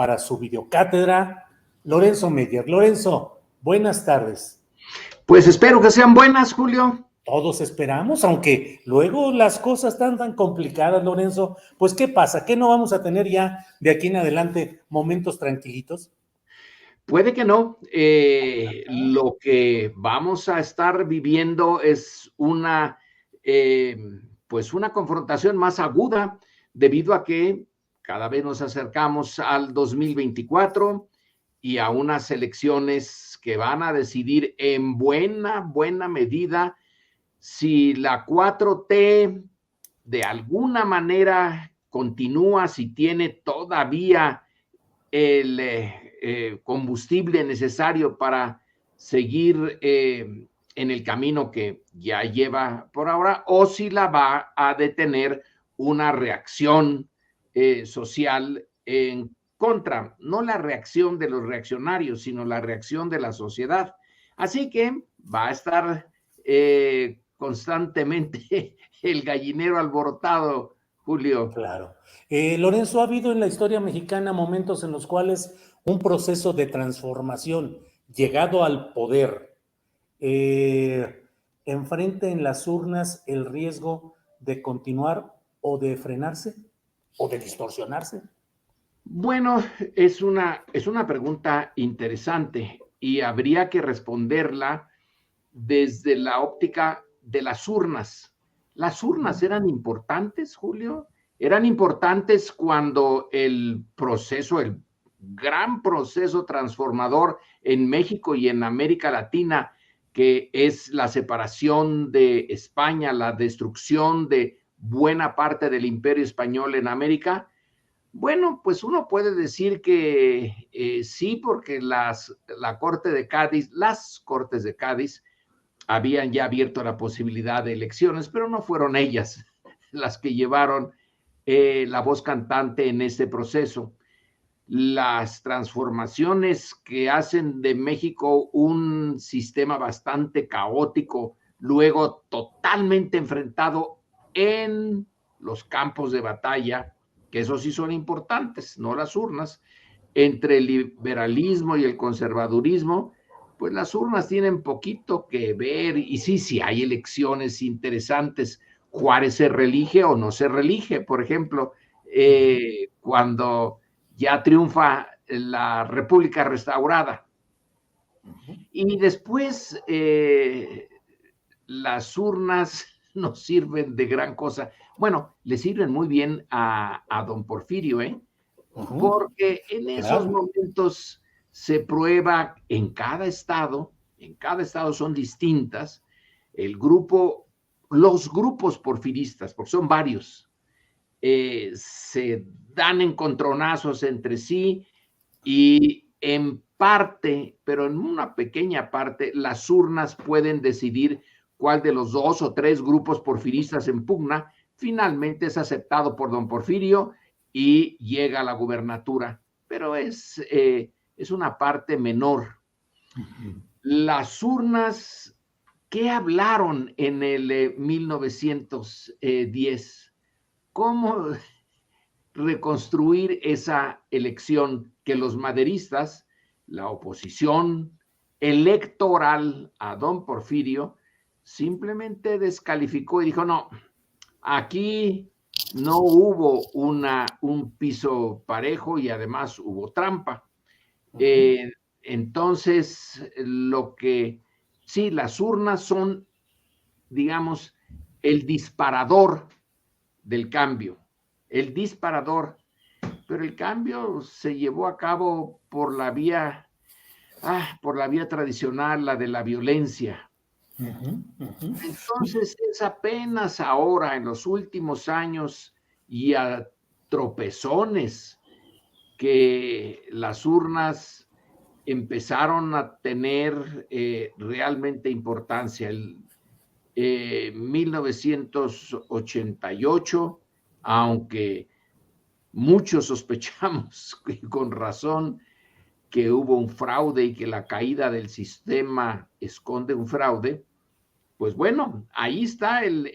para su videocátedra, Lorenzo Meyer. Lorenzo, buenas tardes. Pues espero que sean buenas, Julio. Todos esperamos, aunque luego las cosas están tan complicadas, Lorenzo. Pues, ¿qué pasa? ¿Qué no vamos a tener ya de aquí en adelante momentos tranquilitos? Puede que no. Lo que vamos a estar viviendo es pues una confrontación más aguda debido a que cada vez nos acercamos al 2024 y a unas elecciones que van a decidir en buena medida si la 4T de alguna manera continúa, si tiene todavía el combustible necesario para seguir en el camino que ya lleva por ahora, o si la va a detener una reacción social en contra, no la reacción de los reaccionarios, sino la reacción de la sociedad. Así que va a estar constantemente el gallinero alborotado, Julio. Claro. Lorenzo, ¿ha habido en la historia mexicana momentos en los cuales un proceso de transformación llegado al poder enfrente en las urnas el riesgo de continuar o de frenarse o de distorsionarse? Bueno, es una pregunta interesante y habría que responderla desde la óptica de las urnas. ¿Las urnas eran importantes, Julio? Eran importantes cuando el gran proceso transformador en México y en América Latina, que es la separación de España, la destrucción de buena parte del imperio español en América. Bueno, pues uno puede decir que sí, porque las Cortes de Cádiz habían ya abierto la posibilidad de elecciones, pero no fueron ellas las que llevaron la voz cantante en este proceso. Las transformaciones que hacen de México un sistema bastante caótico, luego totalmente enfrentado en los campos de batalla, que esos sí son importantes, no las urnas, entre el liberalismo y el conservadurismo, pues las urnas tienen poquito que ver y sí hay elecciones interesantes. Juárez se reelige o no se reelige, por ejemplo, cuando ya triunfa la República restaurada. Y después las urnas no sirven de gran cosa. Bueno, le sirven muy bien a don Porfirio, porque en esos momentos se prueba en cada estado son distintas, los grupos porfiristas, porque son varios, se dan encontronazos entre sí y en parte, pero en una pequeña parte, las urnas pueden decidir cuál de los 2 o 3 grupos porfiristas en pugna finalmente es aceptado por don Porfirio y llega a la gubernatura, pero es una parte menor. Las urnas, ¿qué hablaron en el 1910? ¿Cómo reconstruir esa elección que los maderistas, la oposición electoral a don Porfirio, simplemente descalificó y dijo, no, aquí no hubo un piso parejo y además hubo trampa. Entonces, sí, las urnas son, digamos, el disparador del cambio, pero el cambio se llevó a cabo por la vía tradicional, la de la violencia. Entonces es apenas ahora, en los últimos años y a tropezones, que las urnas empezaron a tener realmente importancia. En 1988, aunque muchos sospechamos con razón que hubo un fraude y que la caída del sistema esconde un fraude, pues bueno, ahí está el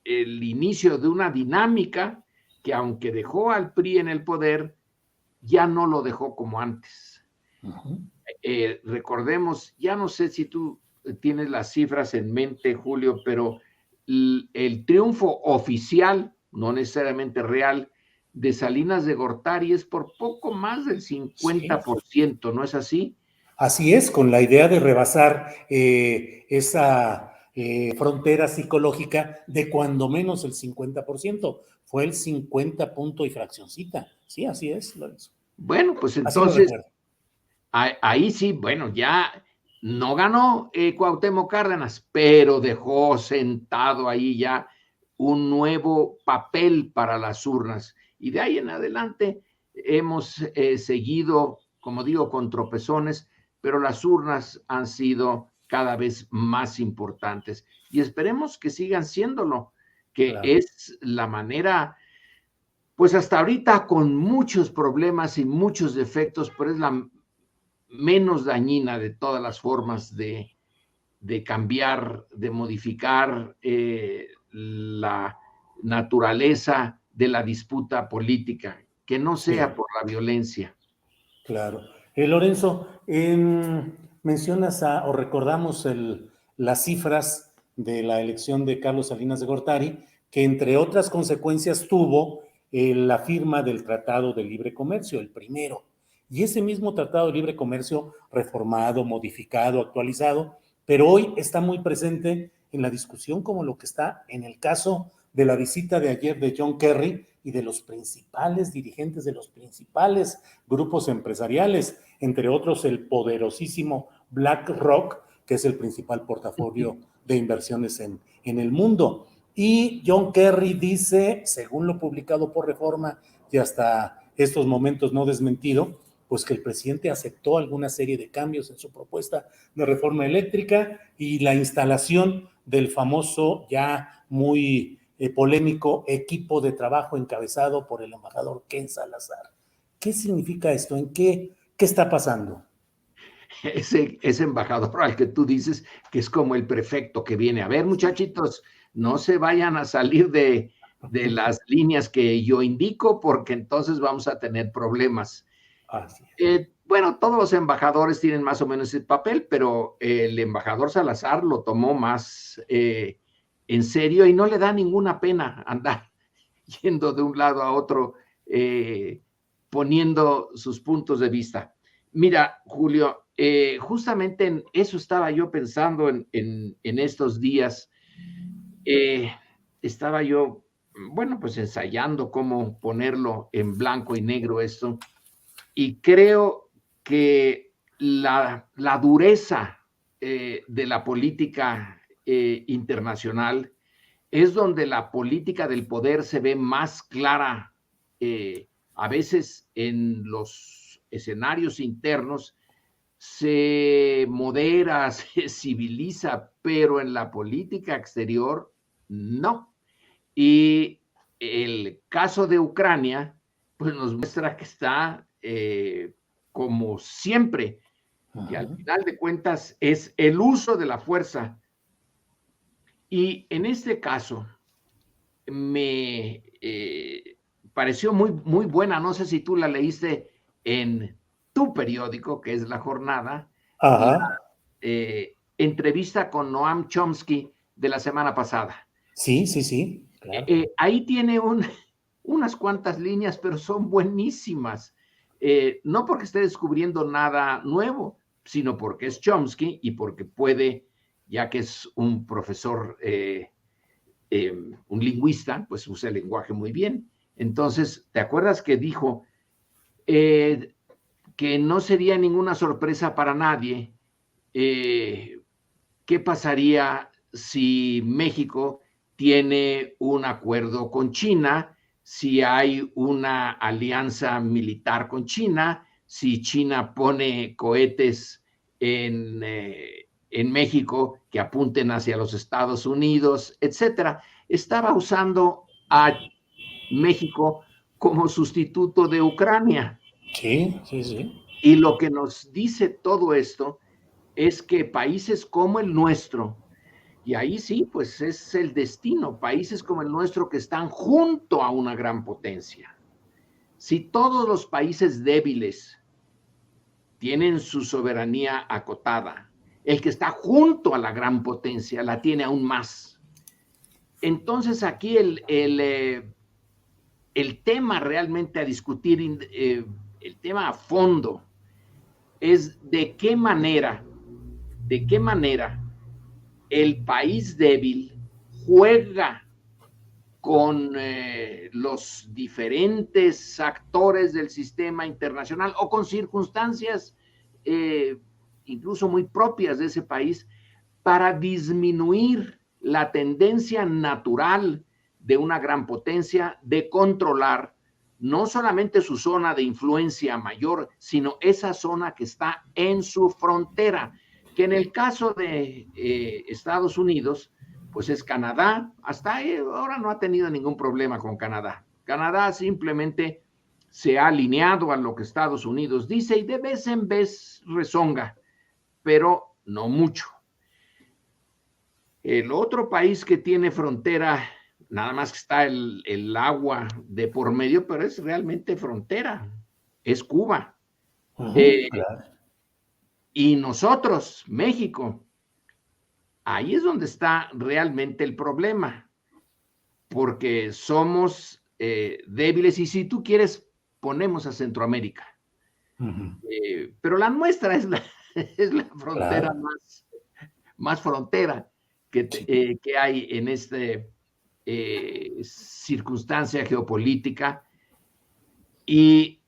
inicio de una dinámica que, aunque dejó al PRI en el poder, ya no lo dejó como antes. Ujú. Recordemos, ya no sé si tú tienes las cifras en mente, Julio, pero el triunfo oficial, no necesariamente real, de Salinas de Gortari es por poco más del Sí. 50%, ¿no es así? Así es, con la idea de rebasar esa frontera psicológica de cuando menos el 50%. Fue el 50 punto y fraccioncita. Sí, así es, Lorenzo. Bueno, pues Así lo entonces, recuerdo. ahí sí, bueno, ya no ganó Cuauhtémoc Cárdenas, pero dejó sentado ahí ya un nuevo papel para las urnas. Y de ahí en adelante hemos seguido, como digo, con tropezones, pero las urnas han sido cada vez más importantes. Y esperemos que sigan siéndolo, que Claro. es la manera, pues hasta ahorita con muchos problemas y muchos defectos, pero es la menos dañina de todas las formas de cambiar, de modificar la naturaleza de la disputa política, que no sea Sí, por la violencia. claro. Lorenzo, mencionas o recordamos las cifras de la elección de Carlos Salinas de Gortari, que entre otras consecuencias tuvo la firma del Tratado de Libre Comercio, el primero. Y ese mismo Tratado de Libre Comercio, reformado, modificado, actualizado, pero hoy está muy presente en la discusión como lo que está en el caso de la visita de ayer de John Kerry y de los principales dirigentes de los principales grupos empresariales, entre otros el poderosísimo BlackRock, que es el principal portafolio de inversiones en el mundo. Y John Kerry dice, según lo publicado por Reforma y hasta estos momentos no desmentido, pues que el presidente aceptó alguna serie de cambios en su propuesta de reforma eléctrica y la instalación del famoso ya muy polémico equipo de trabajo encabezado por el embajador Ken Salazar. ¿Qué significa esto? ¿Qué está pasando? Ese embajador al que tú dices que es como el prefecto que viene a ver, muchachitos, no se vayan a salir de las líneas que yo indico porque entonces vamos a tener problemas. Así es. Bueno, todos los embajadores tienen más o menos ese papel, pero el embajador Salazar lo tomó más en serio y no le da ninguna pena andar yendo de un lado a otro, poniendo sus puntos de vista. Mira, Julio, justamente en eso estaba yo pensando en estos días. Eh, Estaba yo, bueno, pues ensayando cómo ponerlo en blanco y negro esto, y creo que la dureza de la política internacional es donde la política del poder se ve más clara, a veces en los escenarios internos se modera, se civiliza, pero en la política exterior no. Y el caso de Ucrania, pues nos muestra que está como siempre, que al Ajá. final de cuentas es el uso de la fuerza. Y en este caso me pareció muy, muy buena, no sé si tú la leíste en tu periódico, que es La Jornada, la Ajá. entrevista con Noam Chomsky de la semana pasada. Sí, sí, sí, claro. Ahí tiene unas cuantas líneas, pero son buenísimas. No porque esté descubriendo nada nuevo, sino porque es Chomsky y porque puede, ya que es un profesor, un lingüista, pues usa el lenguaje muy bien. Entonces, ¿te acuerdas que dijo eh, que no sería ninguna sorpresa para nadie qué pasaría si México tiene un acuerdo con China, si hay una alianza militar con China, si China pone cohetes en México que apunten hacia los Estados Unidos, etcétera? Estaba usando a México como sustituto de Ucrania. Sí, sí, sí. Y lo que nos dice todo esto es que países como el nuestro, y ahí sí, pues es el destino, países como el nuestro que están junto a una gran potencia, Si todos los países débiles tienen su soberanía acotada, el que está junto a la gran potencia la tiene aún más. Entonces aquí el tema realmente a discutir, el tema a fondo, es de qué manera el país débil juega con los diferentes actores del sistema internacional o con circunstancias incluso muy propias de ese país para disminuir la tendencia natural de una gran potencia de controlar no solamente su zona de influencia mayor, sino esa zona que está en su frontera, que en el caso de Estados Unidos, pues es Canadá. Hasta ahora no ha tenido ningún problema con Canadá. Canadá simplemente se ha alineado a lo que Estados Unidos dice y de vez en vez rezonga, pero no mucho. El otro país que tiene frontera, nada más que está el agua de por medio, pero es realmente frontera, es Cuba. Claro. Y nosotros, México, ahí es donde está realmente el problema, porque somos débiles y si tú quieres, ponemos a Centroamérica. Pero la nuestra es la frontera Claro. más frontera que hay en esta circunstancia geopolítica. Y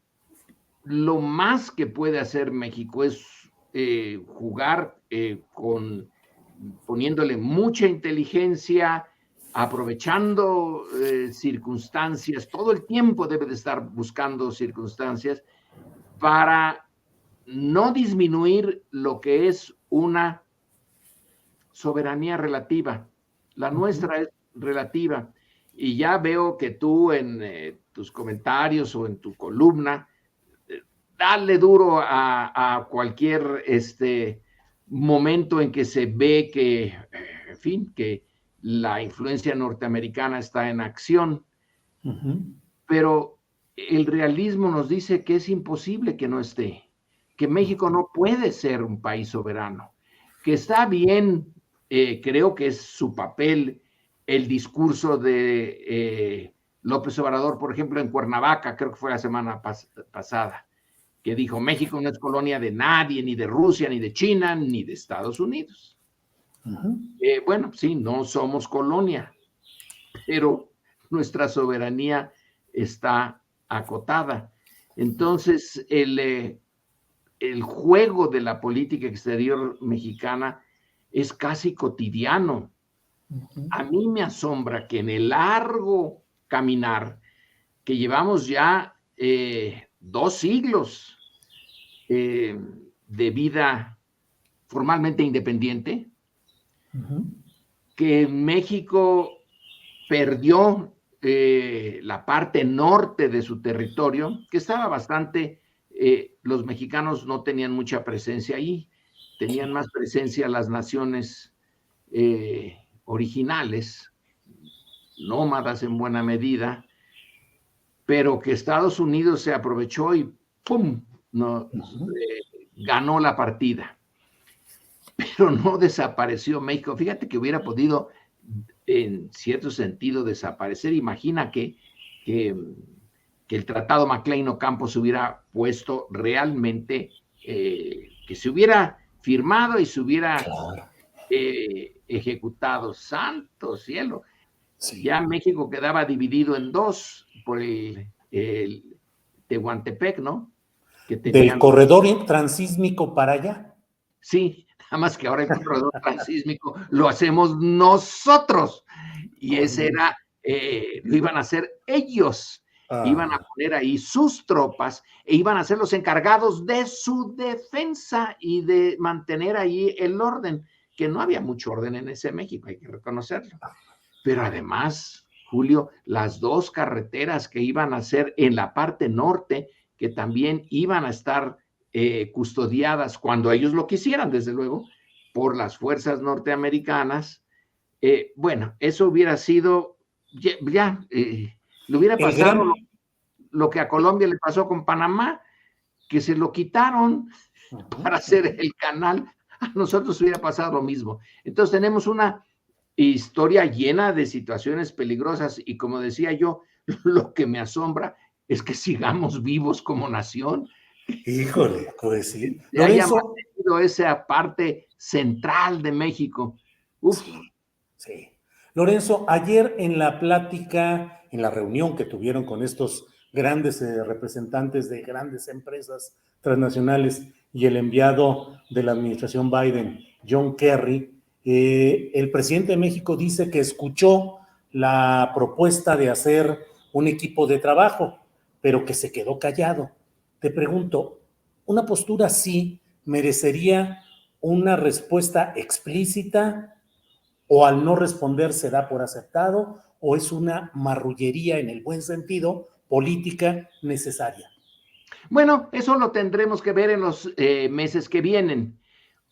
lo más que puede hacer México es jugar poniéndole mucha inteligencia, aprovechando circunstancias, todo el tiempo debe de estar buscando circunstancias para no disminuir lo que es una soberanía relativa. La nuestra es relativa. Y ya veo que tú en tus comentarios o en tu columna, dale duro a cualquier momento en que se ve que, en fin, que la influencia norteamericana está en acción. Pero el realismo nos dice que es imposible que no esté, que México no puede ser un país soberano, que está bien, creo que es su papel el discurso de López Obrador, por ejemplo, en Cuernavaca, creo que fue la semana pasada, que dijo, México no es colonia de nadie, ni de Rusia, ni de China, ni de Estados Unidos. Bueno, sí, no somos colonia, pero nuestra soberanía está acotada. Entonces, el juego de la política exterior mexicana es casi cotidiano. A mí me asombra que en el largo caminar que llevamos ya 2 siglos de vida formalmente independiente, que México perdió la parte norte de su territorio, que estaba bastante, los mexicanos no tenían mucha presencia ahí, tenían más presencia las naciones originales, nómadas en buena medida, pero que Estados Unidos se aprovechó y ¡pum! Ganó la partida. Pero no desapareció México. Fíjate que hubiera podido, en cierto sentido, desaparecer. Imagina que el Tratado Maclean-Ocampo se hubiera puesto realmente, que se hubiera firmado y se hubiera ejecutado. ¡Santo cielo! Sí. Ya México quedaba dividido en 2 por el Tehuantepec, ¿no? Que tenían... ¿Del corredor transísmico para allá? Sí, nada más que ahora el corredor transísmico lo hacemos nosotros. Y ese era, lo iban a hacer ellos. Iban a poner ahí sus tropas e iban a ser los encargados de su defensa y de mantener ahí el orden, que no había mucho orden en ese México, hay que reconocerlo. Pero además, Julio, las 2 carreteras que iban a ser en la parte norte, que también iban a estar custodiadas cuando ellos lo quisieran, desde luego, por las fuerzas norteamericanas. Bueno, eso hubiera sido, le hubiera pasado lo que a Colombia le pasó con Panamá, que se lo quitaron para hacer el canal. A nosotros hubiera pasado lo mismo. Entonces tenemos una historia llena de situaciones peligrosas y como decía yo, lo que me asombra es que sigamos vivos como nación. Híjole, pues sí. Se haya Lorenzo. mantenido esa parte central de México. Uf. Sí, sí. Lorenzo, ayer en la plática, en la reunión que tuvieron con estos grandes representantes de grandes empresas transnacionales y el enviado de la administración Biden, John Kerry, el presidente de México dice que escuchó la propuesta de hacer un equipo de trabajo, pero que se quedó callado. Te pregunto, ¿una postura así merecería una respuesta explícita o al no responder se da por aceptado o es una marrullería en el buen sentido política necesaria? Bueno, eso lo tendremos que ver en los meses que vienen.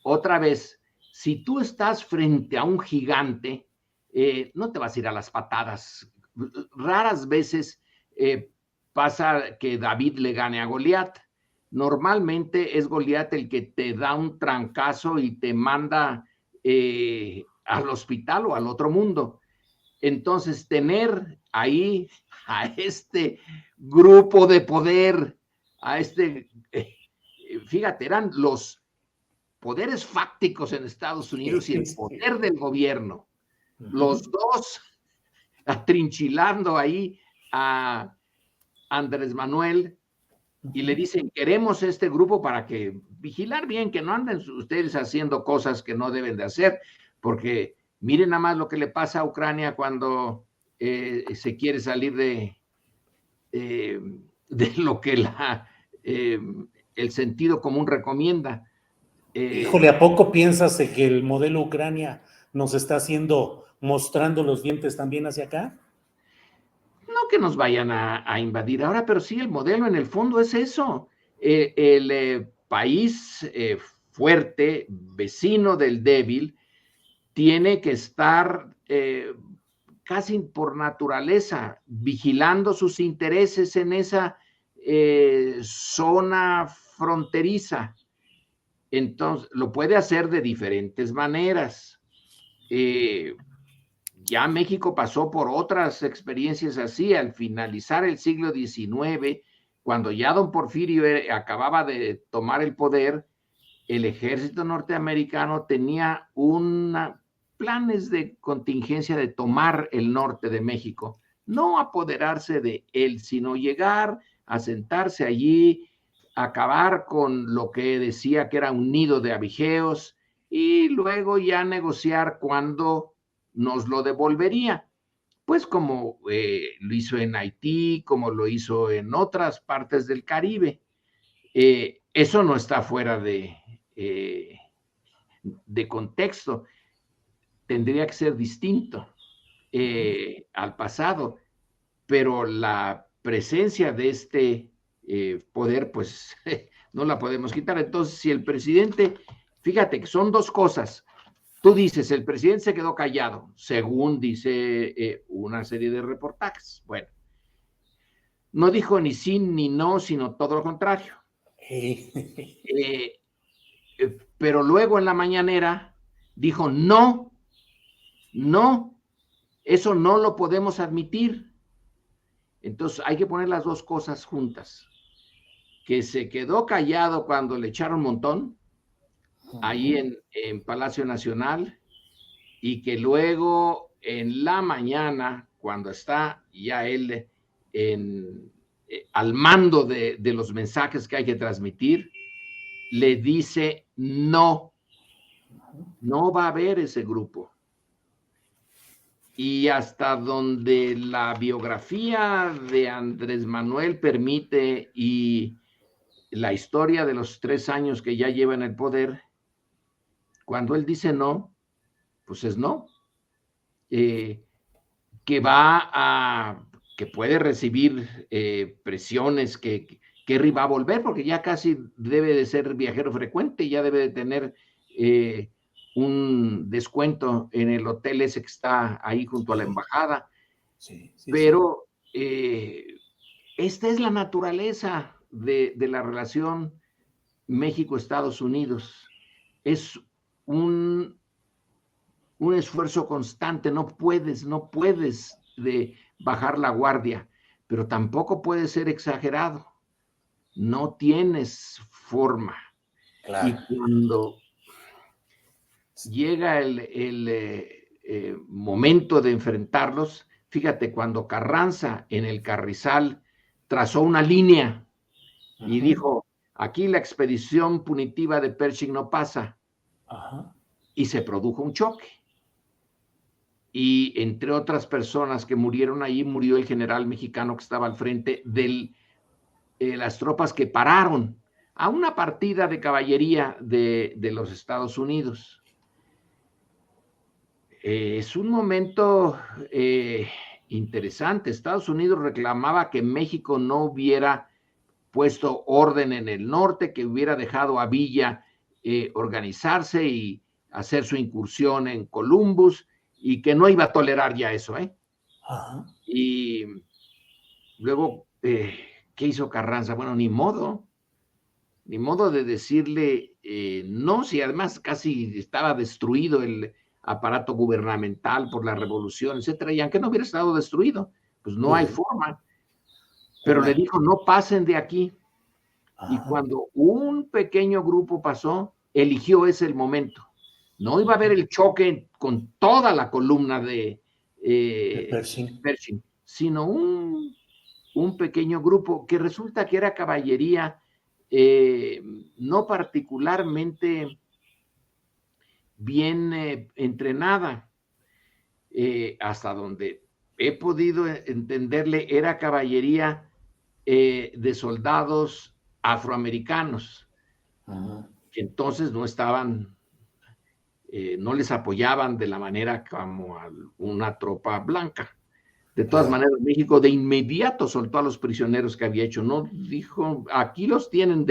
Otra vez, si tú estás frente a un gigante, no te vas a ir a las patadas. Raras veces pasa que David le gane a Goliat. Normalmente es Goliat el que te da un trancazo y te manda al hospital o al otro mundo. Entonces, tener ahí a este grupo de poder, a este, fíjate, eran los poderes fácticos en Estados Unidos y el poder del gobierno, los dos atrinchilando ahí a Andrés Manuel y le dicen, queremos este grupo para que vigilar bien, que no anden ustedes haciendo cosas que no deben de hacer, porque miren nada más lo que le pasa a Ucrania cuando se quiere salir de lo que el sentido común recomienda. Híjole, ¿a poco piensas que el modelo Ucrania nos está haciendo, mostrando los dientes también hacia acá? No que nos vayan a invadir ahora, pero sí el modelo en el fondo es eso. El país fuerte, vecino del débil, tiene que estar casi por naturaleza vigilando sus intereses en esa zona fronteriza. Entonces, lo puede hacer de diferentes maneras. Ya México pasó por otras experiencias así al finalizar el siglo XIX, cuando ya don Porfirio acababa de tomar el poder, el ejército norteamericano tenía planes de contingencia de tomar el norte de México, no apoderarse de él, sino llegar a sentarse allí, acabar con lo que decía que era un nido de abigeos y luego ya negociar cuando nos lo devolvería. Pues como lo hizo en Haití, como lo hizo en otras partes del Caribe. Eso no está fuera de contexto. Tendría que ser distinto al pasado, pero la presencia de este poder, pues no la podemos quitar. Entonces, si el presidente, fíjate que son dos cosas. Tú dices, el presidente se quedó callado, según dice una serie de reportajes. Bueno, no dijo ni sí ni no, sino todo lo contrario. Pero luego en la mañanera dijo, no, eso no lo podemos admitir. Entonces hay que poner las dos cosas juntas. Que se quedó callado cuando le echaron un montón, ahí en Palacio Nacional, y que luego en la mañana, cuando está ya él al mando de los mensajes que hay que transmitir, le dice no va a haber ese grupo. Y hasta donde la biografía de Andrés Manuel permite y la historia de los 3 años que ya lleva en el poder, cuando él dice no, pues es no. Que puede recibir presiones, que Kerry va a volver, porque ya casi debe de ser viajero frecuente, ya debe de tener un descuento en el hotel ese que está ahí junto a la embajada. Sí, pero esta es la naturaleza de la relación México-Estados Unidos. Es un esfuerzo constante, no puedes de bajar la guardia, pero tampoco puedes ser exagerado. No tienes forma. Claro. Y cuando llega momento de enfrentarlos, fíjate, cuando Carranza en el Carrizal trazó una línea y dijo, aquí la expedición punitiva de Pershing no pasa, y se produjo un choque. Y entre otras personas que murieron ahí, murió el general mexicano que estaba al frente de las tropas que pararon a una partida de caballería de los Estados Unidos. Es un momento interesante. Estados Unidos reclamaba que México no hubiera puesto orden en el norte, que hubiera dejado a Villa organizarse y hacer su incursión en Columbus, y que no iba a tolerar ya eso, ¿eh? Y luego, ¿qué hizo Carranza? Bueno, ni modo de decirle no, si además casi estaba destruido el aparato gubernamental por la revolución, etcétera, y aunque no hubiera estado destruido, pues no hay forma. Pero le dijo, no pasen de aquí. Y cuando un pequeño grupo pasó, eligió ese el momento. No iba a haber el choque con toda la columna de Pershing, sino un pequeño grupo que resulta que era caballería no particularmente bien entrenada. Hasta donde he podido entenderle, era caballería de soldados afroamericanos, que entonces no estaban, no les apoyaban de la manera como a una tropa blanca. De todas maneras, México de inmediato soltó a los prisioneros que había hecho, no dijo, aquí los tienen,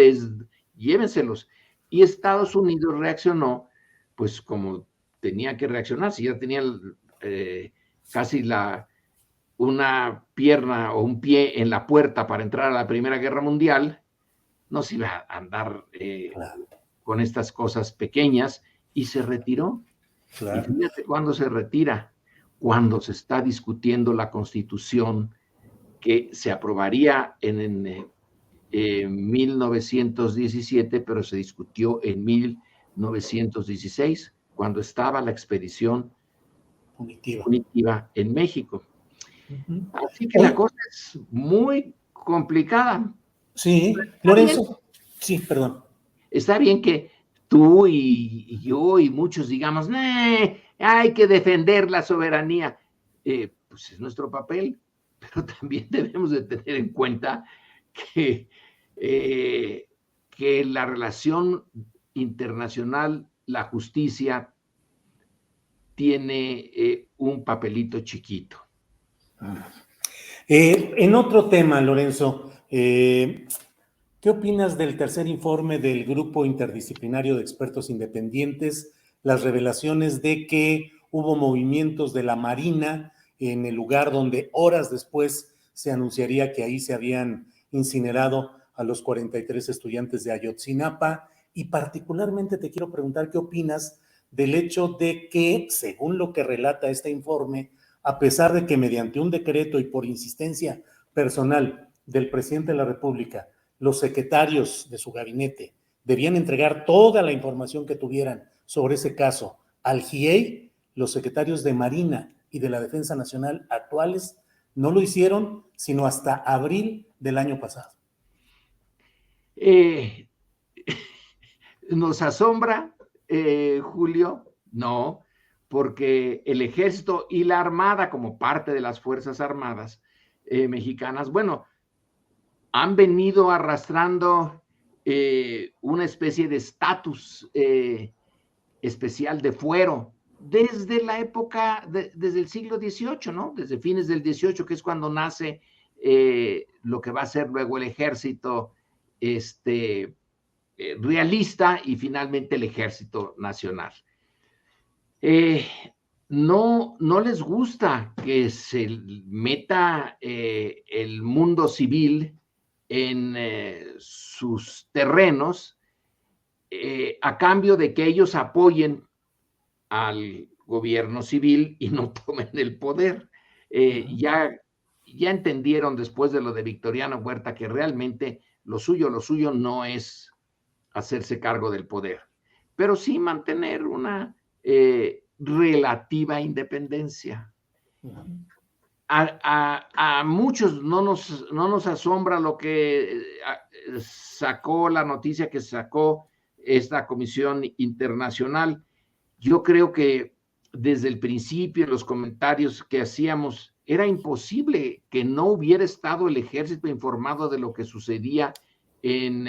llévenselos. Y Estados Unidos reaccionó, pues como tenía que reaccionar, si ya tenía casi una pierna o un pie en la puerta para entrar a la Primera Guerra Mundial, no se iba a andar con estas cosas pequeñas, y se retiró. Y fíjate cuándo se retira, cuando se está discutiendo la Constitución que se aprobaría en 1917, pero se discutió en 1916, cuando estaba la expedición punitiva en México. Así que la cosa es muy complicada. Sí, Lorenzo. Sí, perdón. Está bien que tú y yo y muchos digamos, hay que defender la soberanía. Pues es nuestro papel, pero también debemos de tener en cuenta que la relación internacional, la justicia, tiene un papelito chiquito. En otro tema, Lorenzo, ¿qué opinas del tercer informe del Grupo Interdisciplinario de Expertos Independientes? Las revelaciones de que hubo movimientos de la Marina en el lugar donde horas después se anunciaría que ahí se habían incinerado a los 43 estudiantes de Ayotzinapa. Y particularmente te quiero preguntar qué opinas del hecho de que, según lo que relata este informe, a pesar de que mediante un decreto y por insistencia personal del presidente de la República, los secretarios de su gabinete debían entregar toda la información que tuvieran sobre ese caso al GIEI, los secretarios de Marina y de la Defensa Nacional actuales no lo hicieron sino hasta abril del año pasado. ¿Nos asombra, Julio? No, porque el Ejército y la Armada, como parte de las Fuerzas Armadas mexicanas, bueno, han venido arrastrando una especie de estatus especial de fuero desde la época, desde el siglo XVIII, ¿no? Desde fines del XVIII, que es cuando nace lo que va a ser luego el ejército realista y finalmente el Ejército Nacional. no les gusta que se meta el mundo civil en sus terrenos a cambio de que ellos apoyen al gobierno civil y no tomen el poder. Ya entendieron después de lo de Victoriano Huerta que realmente lo suyo no es hacerse cargo del poder, pero sí mantener una relativa independencia. A muchos no nos asombra lo que sacó la noticia que sacó esta comisión internacional. Yo creo que desde el principio, los comentarios que hacíamos, era imposible que no hubiera estado el ejército informado de lo que sucedía en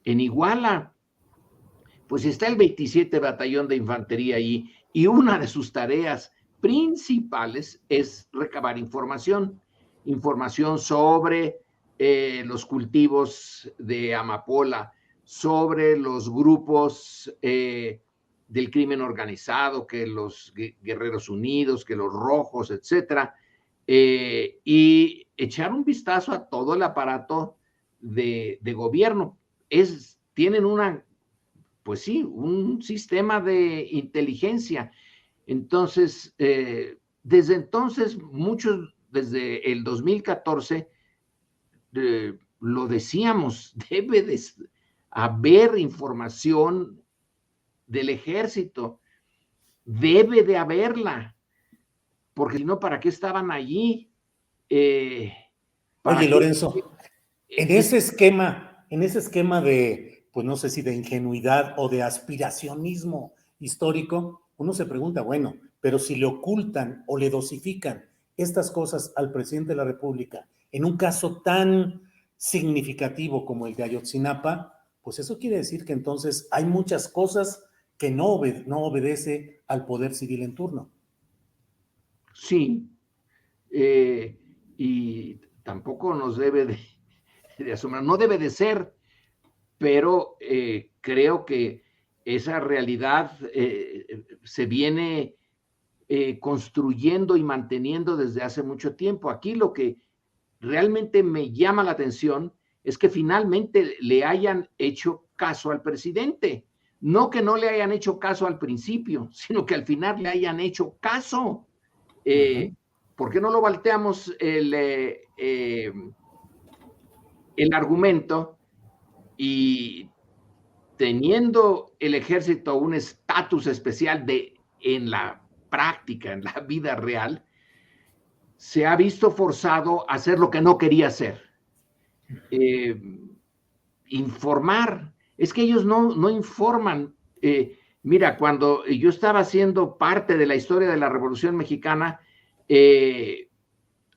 Iguala. Pues está el 27 Batallón de Infantería ahí, y una de sus tareas principales es recabar información sobre los cultivos de amapola, sobre los grupos del crimen organizado, que los Guerreros Unidos, que los Rojos, etcétera, y echar un vistazo a todo el aparato de gobierno. Tienen pues sí, un sistema de inteligencia. Entonces, desde entonces, muchos, desde el 2014, lo decíamos, debe de haber información del ejército, debe de haberla, porque si no, ¿para qué estaban allí? Oye, Lorenzo, en ese esquema de, pues no sé si de ingenuidad o de aspiracionismo histórico, uno se pregunta, bueno, pero si le ocultan o le dosifican estas cosas al presidente de la República en un caso tan significativo como el de Ayotzinapa, pues eso quiere decir que entonces hay muchas cosas que no obedece al poder civil en turno. Sí, y tampoco nos debe de asombrar, no debe de ser, pero creo que esa realidad se viene construyendo y manteniendo desde hace mucho tiempo. Aquí lo que realmente me llama la atención es que finalmente le hayan hecho caso al presidente. No que no le hayan hecho caso al principio, sino que al final le hayan hecho caso. ¿Por qué no lo volteamos el argumento? Y teniendo el ejército un estatus especial en la práctica, en la vida real, se ha visto forzado a hacer lo que no quería hacer. Informar. Es que ellos no informan. Mira, cuando yo estaba siendo parte de la historia de la Revolución Mexicana,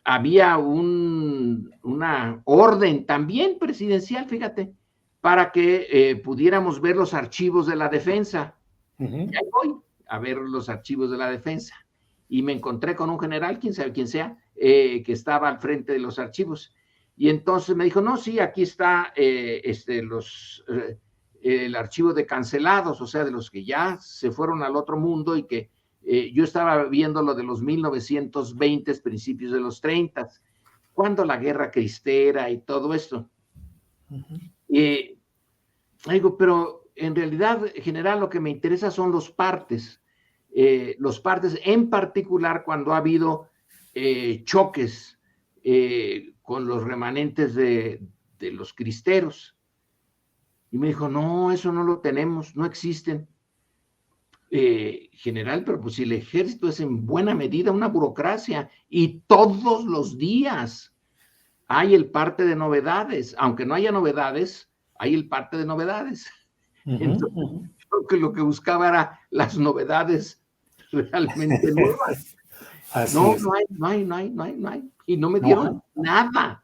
había una orden también presidencial, fíjate, para que pudiéramos ver los archivos de la defensa. Y ahí voy a ver los archivos de la defensa. Y me encontré con un general, quién sabe quién sea, que estaba al frente de los archivos. Y entonces me dijo, no, sí, aquí está el archivo de cancelados, o sea, de los que ya se fueron al otro mundo y que yo estaba viendo lo de los 1920, principios de los 30, cuando la guerra cristera y todo esto. Digo, pero en realidad, general, lo que me interesa son los partes en particular cuando ha habido choques con los remanentes de los cristeros. Y me dijo, no, eso no lo tenemos, no existen. General, pero pues si el ejército es en buena medida una burocracia y todos los días hay el parte de novedades, aunque no haya novedades, hay el parte de novedades. Entonces, creo que lo que buscaba era las novedades realmente nuevas. No hay. Y no me dieron nada.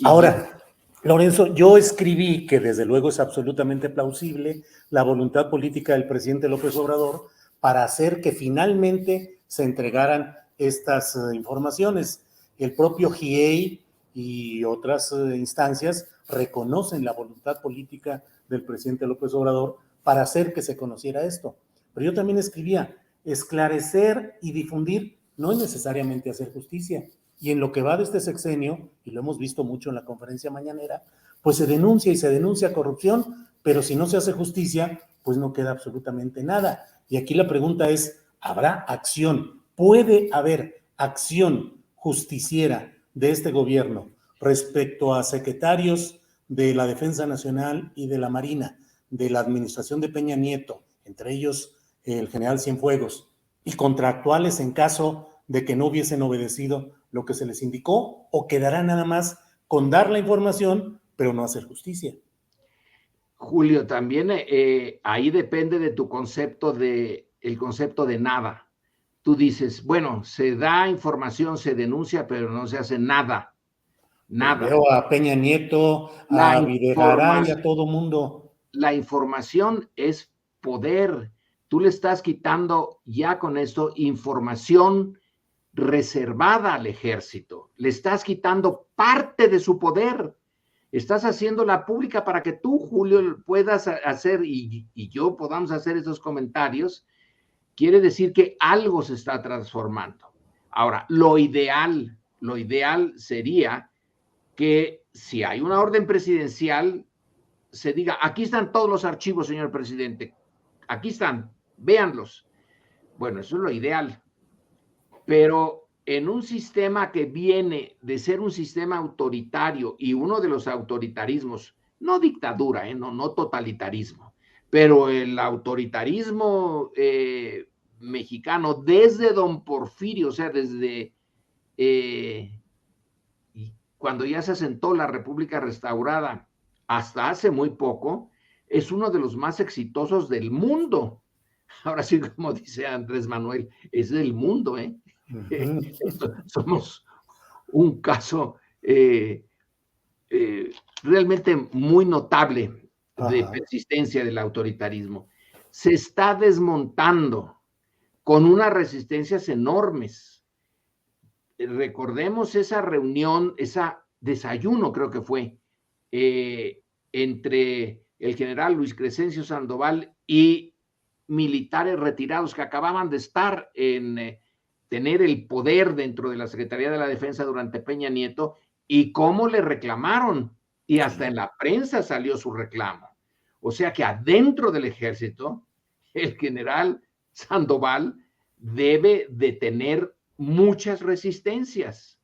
Ahora, Lorenzo, yo escribí que desde luego es absolutamente plausible la voluntad política del presidente López Obrador para hacer que finalmente se entregaran estas informaciones. El propio GIEI y otras instancias reconocen la voluntad política del presidente López Obrador para hacer que se conociera esto. Pero yo también escribía, esclarecer y difundir no es necesariamente hacer justicia. Y en lo que va de este sexenio, y lo hemos visto mucho en la conferencia mañanera, pues se denuncia y se denuncia corrupción, pero si no se hace justicia, pues no queda absolutamente nada. Y aquí la pregunta es, ¿habrá acción? ¿Puede haber acción justiciera de este gobierno respecto a secretarios de la Defensa Nacional y de la Marina, de la administración de Peña Nieto, entre ellos el general Cienfuegos, y contractuales en caso de que no hubiesen obedecido lo que se les indicó, o quedará nada más con dar la información, pero no hacer justicia? Julio, también ahí depende de tu concepto el concepto de nada. Tú dices, bueno, se da información, se denuncia, pero no se hace nada. Pues Nada. veo a Peña Nieto, La a Videgaray, a información, todo mundo. la información es poder. Tú le estás quitando ya con esto información reservada al ejército. Le estás quitando parte de su poder. Estás haciéndola pública para que tú, Julio, puedas hacer y yo podamos hacer esos comentarios. Quiere decir que algo se está transformando. Ahora, lo ideal sería que si hay una orden presidencial, se diga, aquí están todos los archivos, señor presidente, aquí están, véanlos. Bueno, eso es lo ideal. Pero en un sistema que viene de ser un sistema autoritario y uno de los autoritarismos, no dictadura, no totalitarismo, pero el autoritarismo mexicano desde don Porfirio, o sea, desde cuando ya se asentó la República Restaurada hasta hace muy poco, es uno de los más exitosos del mundo. Ahora sí, como dice Andrés Manuel, es del mundo, ¿eh? Somos un caso realmente muy notable de persistencia del autoritarismo. Se está desmontando con unas resistencias enormes. Recordemos esa reunión, ese desayuno creo que fue, entre el general Luis Crescencio Sandoval y militares retirados que acababan de estar en tener el poder dentro de la Secretaría de la Defensa durante Peña Nieto, y cómo le reclamaron, y hasta en la prensa salió su reclamo. O sea que adentro del ejército, el general Sandoval debe de tener muchas resistencias.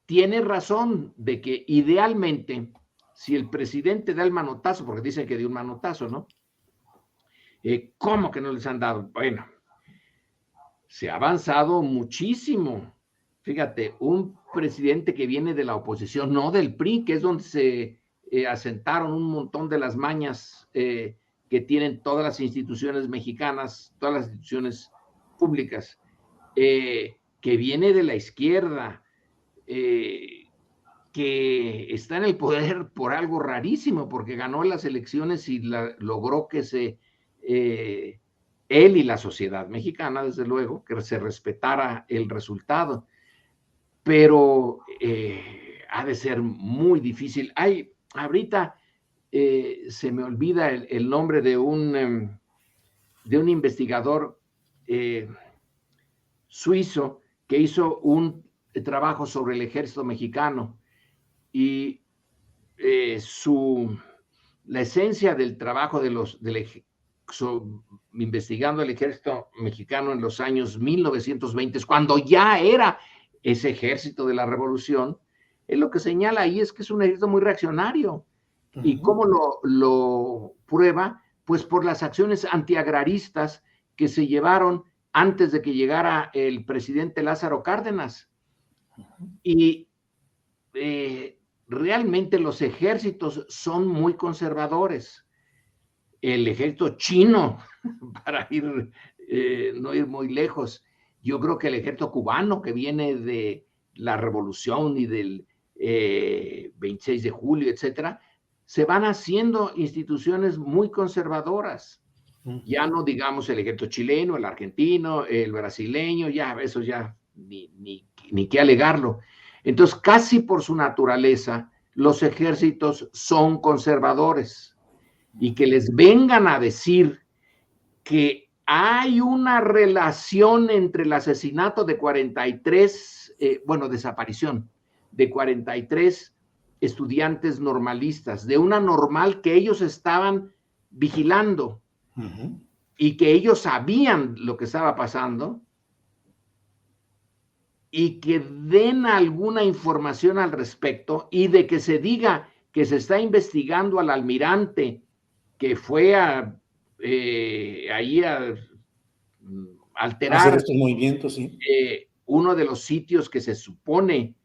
Tiene razón de que idealmente, si el presidente da el manotazo, porque dicen que dio un manotazo, ¿no? ¿Cómo que no les han dado? Bueno, se ha avanzado muchísimo. Fíjate, un presidente que viene de la oposición, no del PRI, que es donde se asentaron un montón de las mañas que tienen todas las instituciones mexicanas, todas las instituciones públicas, que viene de la izquierda, que está en el poder por algo rarísimo, porque ganó las elecciones y logró que él y la sociedad mexicana, desde luego, que se respetara el resultado. Pero ha de ser muy difícil. Ahorita se me olvida el nombre de un investigador suizo que hizo un trabajo sobre el ejército mexicano, y la esencia del trabajo investigando el ejército mexicano en los años 1920, cuando ya era ese ejército de la revolución, es lo que señala ahí, es que es un ejército muy reaccionario. ¿Y cómo lo prueba? Pues por las acciones antiagraristas que se llevaron antes de que llegara el presidente Lázaro Cárdenas. Y realmente los ejércitos son muy conservadores. El ejército chino, para no ir muy lejos, yo creo que el ejército cubano, que viene de la revolución y del 26 de julio, etcétera, se van haciendo instituciones muy conservadoras. Ya no digamos el ejército chileno, el argentino, el brasileño, ya eso ya ni qué alegarlo. Entonces, casi por su naturaleza, los ejércitos son conservadores. y que les vengan a decir que hay una relación entre el asesinato de 43, desaparición de 43 estudiantes normalistas, de una normal que ellos estaban vigilando y que ellos sabían lo que estaba pasando, y que den alguna información al respecto, y de que se diga que se está investigando al almirante que fue ahí a alterar hacer estos movimientos, sí. Uno de los sitios que se supone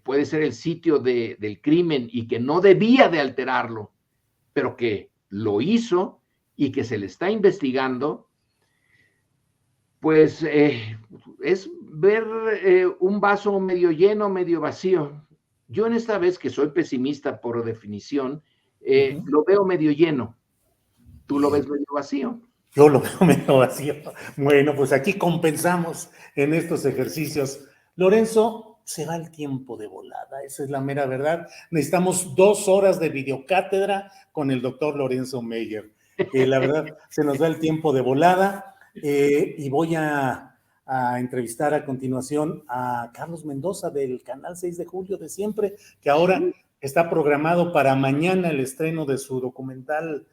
puede ser el sitio del crimen y que no debía de alterarlo, pero que lo hizo y que se le está investigando, pues es ver un vaso medio lleno, medio vacío. Yo en esta vez, que soy pesimista por definición, lo veo medio lleno. ¿Tú lo ves medio vacío? Yo lo veo medio vacío. Bueno, pues aquí compensamos en estos ejercicios. Lorenzo, se va el tiempo de volada, esa es la mera verdad. Necesitamos 2 horas de videocátedra con el doctor Lorenzo Meyer. La verdad, se nos va el tiempo de volada. Y voy a entrevistar a continuación a Carlos Mendoza del canal 6 de Julio de siempre, que ahora está programado para mañana el estreno de su documental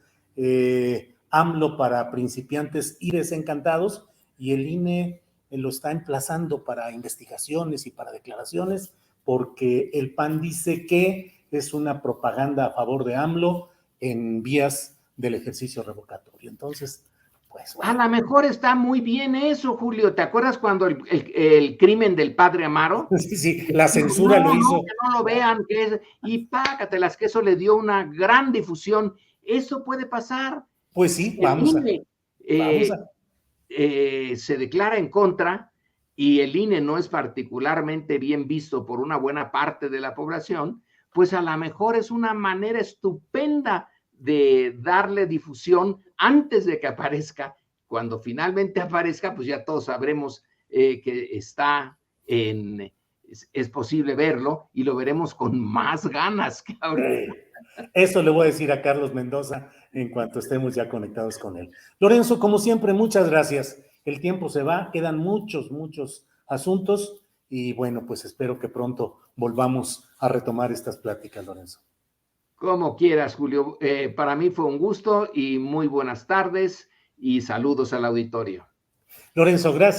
AMLO para principiantes y desencantados, y el INE lo está emplazando para investigaciones y para declaraciones, porque el PAN dice que es una propaganda a favor de AMLO en vías del ejercicio revocatorio. Entonces, pues bueno. A lo mejor está muy bien eso, Julio. ¿Te acuerdas cuando el crimen del padre Amaro? Sí, la censura lo hizo. Que no lo vean, y págatelas, que eso le dio una gran difusión. Eso puede pasar. Pues sí, vamos a. Se declara en contra y el INE no es particularmente bien visto por una buena parte de la población, pues a lo mejor es una manera estupenda de darle difusión antes de que aparezca. Cuando finalmente aparezca, pues ya todos sabremos que está es posible verlo y lo veremos con más ganas que ahorita. Eso le voy a decir a Carlos Mendoza en cuanto estemos ya conectados con él. Lorenzo, como siempre, muchas gracias. El tiempo se va, quedan muchos asuntos y bueno, pues espero que pronto volvamos a retomar estas pláticas, Lorenzo. Como quieras, Julio. Para mí fue un gusto y muy buenas tardes y saludos al auditorio. Lorenzo, gracias.